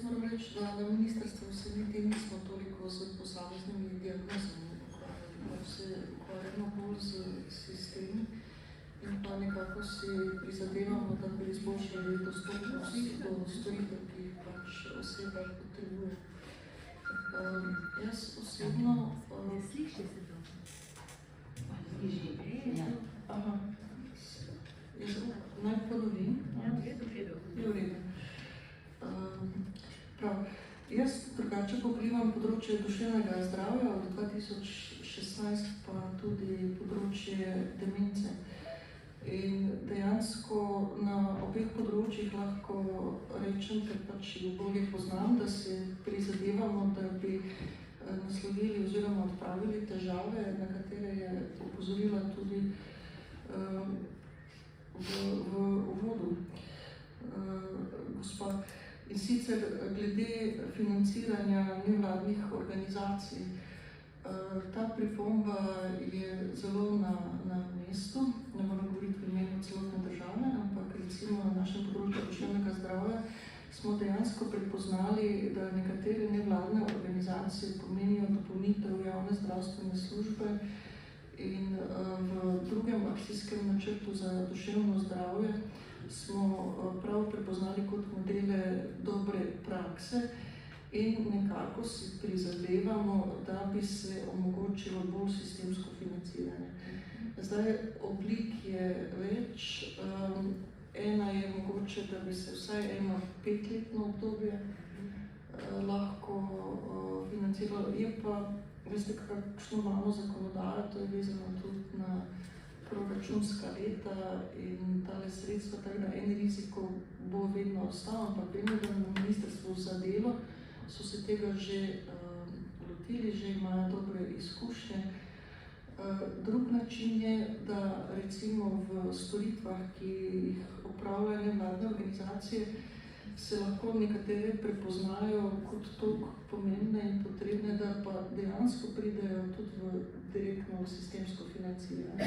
moram reči, da na ministrstvu se niti nismo toliko z posameznimi diagnozami ukvarjali, da se ukvarjamo bolj z sistemi in pa nekako si prizadevamo, da bi izboljšali dostopnost do storitev, ki jih pač oseba potrebuje. Jaz osebno... Ne sliši se to? Aha. Naj ponovim? Je v redu. Je v redu. Prav. Jaz drugače pokrivam področje duševnega zdravja od 2016 pa tudi področje demence. In dejansko na obeh področjih lahko rečem, ker pač jo bolje poznam, da se prizadevamo, da bi naslovili oziroma odpravili težave, na katere je opozorila tudi v uvodu gospa. In sicer glede financiranja nevladnih organizacij. Ta pripomba je zelo na mestu, ne moram govoriti v imenu celotne države, ampak recimo na našem področju duševnega zdravja smo dejansko prepoznali, da nekatere nevladne organizacije pomenijo dopolnitev javne zdravstvene službe in v drugem akcijskem načrtu za duševno zdravje smo prav prepoznali kot modele dobre prakse in nekako si prizadevamo, da bi se omogočilo bolj sistemsko financiranje. Zdaj, oblik je več. Ena je mogoče, da bi se vsaj eno 5-letno obdobje lahko financiralo. Je pa, veste, kakšno imamo zakonodajo, to je vezano tudi na proračunska leta in tale sredstva, tako da en riziko bo vedno ostal, ampak vemo, da na ministrstvu za delo so se tega že lotili, že imajo dobre izkušnje. Drug način je, da recimo v storitvah, ki jih opravljajo nevladne organizacije, se lahko nekatere prepoznajo kot toliko pomembne in potrebne, da pa dejansko pridejo tudi direktno v sistemsko financiranje.